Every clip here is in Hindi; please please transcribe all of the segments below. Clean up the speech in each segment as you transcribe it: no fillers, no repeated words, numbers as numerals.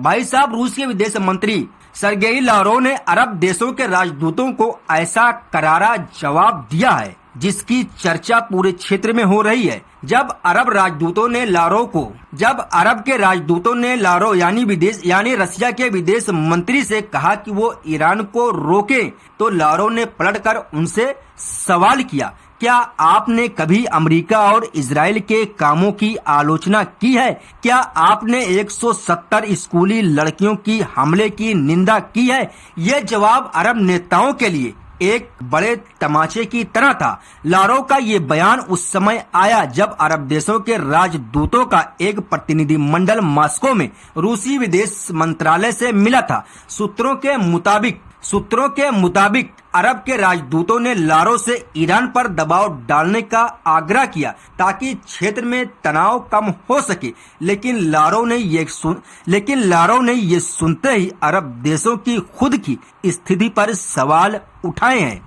भाई साहब, रूस के विदेश मंत्री सरगेई लावरोव ने अरब देशों के राजदूतों को ऐसा करारा जवाब दिया है जिसकी चर्चा पूरे क्षेत्र में हो रही है। जब अरब के राजदूतों ने लावरोव यानी रसिया के विदेश मंत्री से कहा कि वो ईरान को रोके, तो लावरोव ने पलटकर उनसे सवाल किया, क्या आपने कभी अमेरिका और इजराइल के कामों की आलोचना की है? क्या आपने 170 स्कूली लड़कियों की हमले की निंदा की है? ये जवाब अरब नेताओं के लिए एक बड़े तमाचे की तरह था। लावरोव का ये बयान उस समय आया जब अरब देशों के राजदूतों का एक प्रतिनिधि मंडल मॉस्को में रूसी विदेश मंत्रालय से मिला था। सूत्रों के मुताबिक अरब के राजदूतों ने लावरोव से ईरान पर दबाव डालने का आग्रह किया ताकि क्षेत्र में तनाव कम हो सके, लेकिन लावरोव ने ये सुनते ही अरब देशों की खुद की स्थिति पर सवाल उठाए हैं।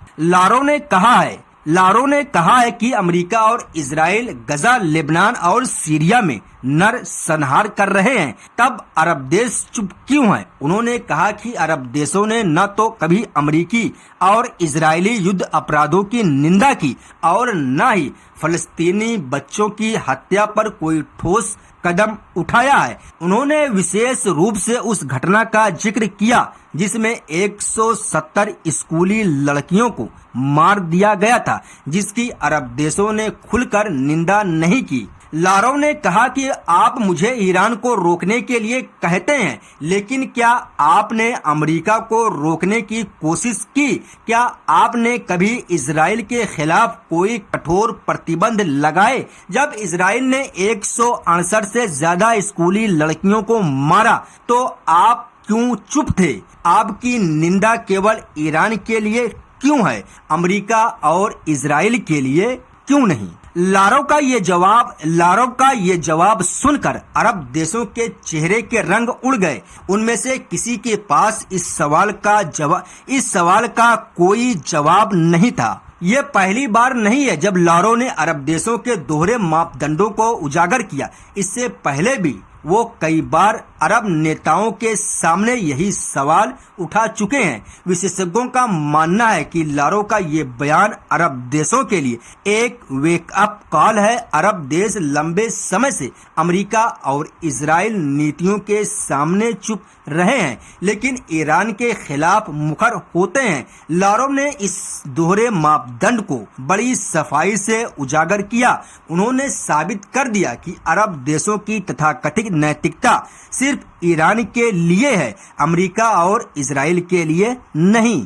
लावरोव ने कहा है कि अमेरिका और इजराइल गजा, लेबनान और सीरिया में नरसंहार कर रहे हैं, तब अरब देश चुप क्यों हैं? उन्होंने कहा कि अरब देशों ने न तो कभी अमेरिकी और इजरायली युद्ध अपराधों की निंदा की और न ही फलस्तीनी बच्चों की हत्या पर कोई ठोस कदम उठाया है। उन्होंने विशेष रूप से उस घटना का जिक्र किया जिसमें 170 स्कूली लड़कियों को मार दिया गया था, जिसकी अरब देशों ने खुलकर निंदा नहीं की। लावरोव ने कहा कि आप मुझे ईरान को रोकने के लिए कहते हैं, लेकिन क्या आपने अमेरिका को रोकने की कोशिश की? क्या आपने कभी इजराइल के खिलाफ कोई कठोर प्रतिबंध लगाए? जब इजराइल ने 168 से ज्यादा स्कूली लड़कियों को मारा तो आप क्यों चुप थे? आपकी निंदा केवल ईरान के लिए क्यों है, अमेरिका और इजराइल के लिए क्यों नहीं? लावरोव का ये जवाब सुनकर अरब देशों के चेहरे के रंग उड़ गए। उनमें से किसी के पास इस सवाल का कोई जवाब नहीं था। ये पहली बार नहीं है जब लावरोव ने अरब देशों के दोहरे मापदंडों को उजागर किया। इससे पहले भी वो कई बार अरब नेताओं के सामने यही सवाल उठा चुके हैं। विशेषज्ञों का मानना है कि लावरोव का ये बयान अरब देशों के लिए एक वेक अप कॉल है। अरब देश लंबे समय से अमेरिका और इजराइल नीतियों के सामने चुप रहे हैं, लेकिन ईरान के खिलाफ मुखर होते हैं। लावरोव ने इस दोहरे मापदंड को बड़ी सफाई से उजागर किया। उन्होंने साबित कर दिया कि अरब देशों की तथाकथित नैतिकता सिर्फ ईरान के लिए है, अमेरिका और इजराइल के लिए नहीं।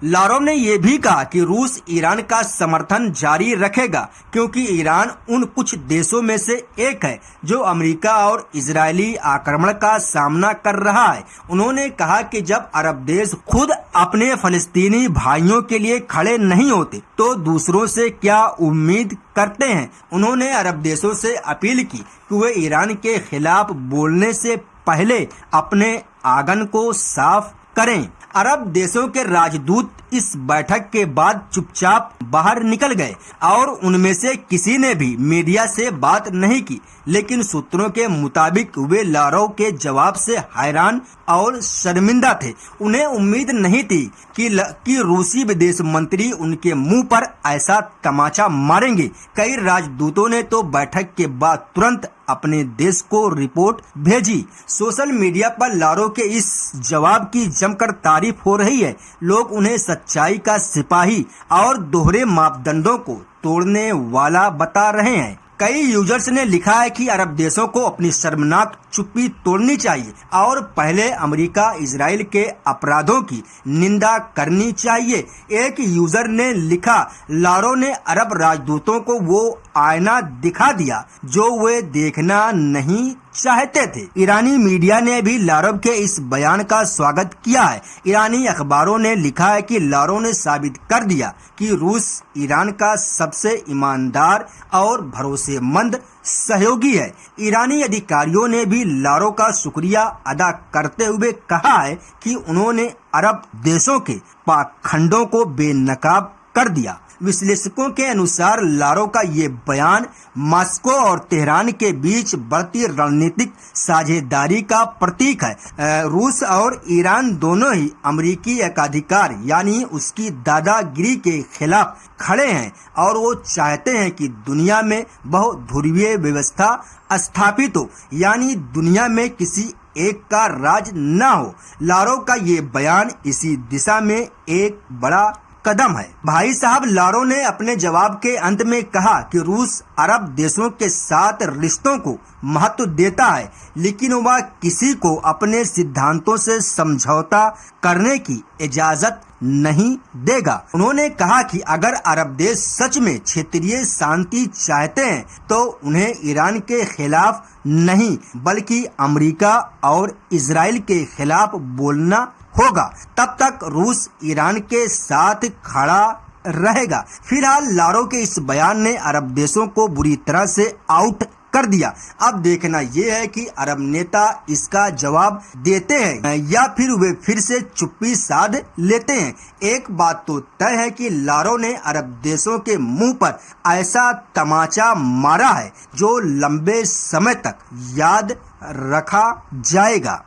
लावरोव ने यह भी कहा कि रूस ईरान का समर्थन जारी रखेगा क्योंकि ईरान उन कुछ देशों में से एक है जो अमेरिका और इजरायली आक्रमण का सामना कर रहा है। उन्होंने कहा कि जब अरब देश खुद अपने फलस्तीनी भाइयों के लिए खड़े नहीं होते तो दूसरों से क्या उम्मीद करते हैं। उन्होंने अरब देशों से अपील की कि वे ईरान के खिलाफ बोलने से पहले अपने आंगन को साफ करें। अरब देशों के राजदूत इस बैठक के बाद चुपचाप बाहर निकल गए और उनमें से किसी ने भी मीडिया से बात नहीं की, लेकिन सूत्रों के मुताबिक वे लावरोव के जवाब से हैरान और शर्मिंदा थे। उन्हें उम्मीद नहीं थी कि रूसी विदेश मंत्री उनके मुंह पर ऐसा तमाचा मारेंगे। कई राजदूतों ने तो बैठक के बाद तुरंत अपने देश को रिपोर्ट भेजी। सोशल मीडिया पर लावरोव के इस जवाब की जमकर तारीफ हो रही है। लोग उन्हें सच्चाई का सिपाही और दोहरे मापदंडों को तोड़ने वाला बता रहे हैं। कई यूजर्स ने लिखा है कि अरब देशों को अपनी शर्मनाक चुप्पी तोड़नी चाहिए और पहले अमेरिका इजराइल के अपराधों की निंदा करनी चाहिए। एक यूजर ने लिखा, लावरोव ने अरब राजदूतों को वो आईना दिखा दिया जो वे देखना नहीं चाहते थे। ईरानी मीडिया ने भी लावरोव के इस बयान का स्वागत किया है। ईरानी अखबारों ने लिखा है कि लावरोव ने साबित कर दिया कि रूस ईरान का सबसे ईमानदार और भरोसेमंद सहयोगी है। ईरानी अधिकारियों ने भी लावरोव का शुक्रिया अदा करते हुए कहा है कि उन्होंने अरब देशों के पाखंडों को बेनकाब कर दिया। विश्लेषकों के अनुसार लारो का ये बयान मॉस्को और तेहरान के बीच बढ़ती रणनीतिक साझेदारी का प्रतीक है। रूस और ईरान दोनों ही अमेरिकी एकाधिकार यानी उसकी दादागिरी के खिलाफ खड़े हैं और वो चाहते हैं कि दुनिया में बहुध्रुवीय व्यवस्था स्थापित हो, यानी दुनिया में किसी एक का राज न हो। लारो का ये बयान इसी दिशा में एक बड़ा कदम है। भाई साहब, लारो ने अपने जवाब के अंत में कहा कि रूस अरब देशों के साथ रिश्तों को महत्व देता है, लेकिन वह किसी को अपने सिद्धांतों से समझौता करने की इजाजत नहीं देगा। उन्होंने कहा कि अगर अरब देश सच में क्षेत्रीय शांति चाहते हैं तो उन्हें ईरान के खिलाफ नहीं बल्कि अमेरिका और इजराइल के खिलाफ बोलना होगा। तब तक रूस ईरान के साथ खड़ा रहेगा। फिलहाल लारो के इस बयान ने अरब देशों को बुरी तरह से आउट कर दिया। अब देखना यह है कि अरब नेता इसका जवाब देते हैं या फिर वे फिर से चुप्पी साध लेते हैं। एक बात तो तय है कि लारो ने अरब देशों के मुंह पर ऐसा तमाचा मारा है जो लंबे समय तक याद रखा जाएगा।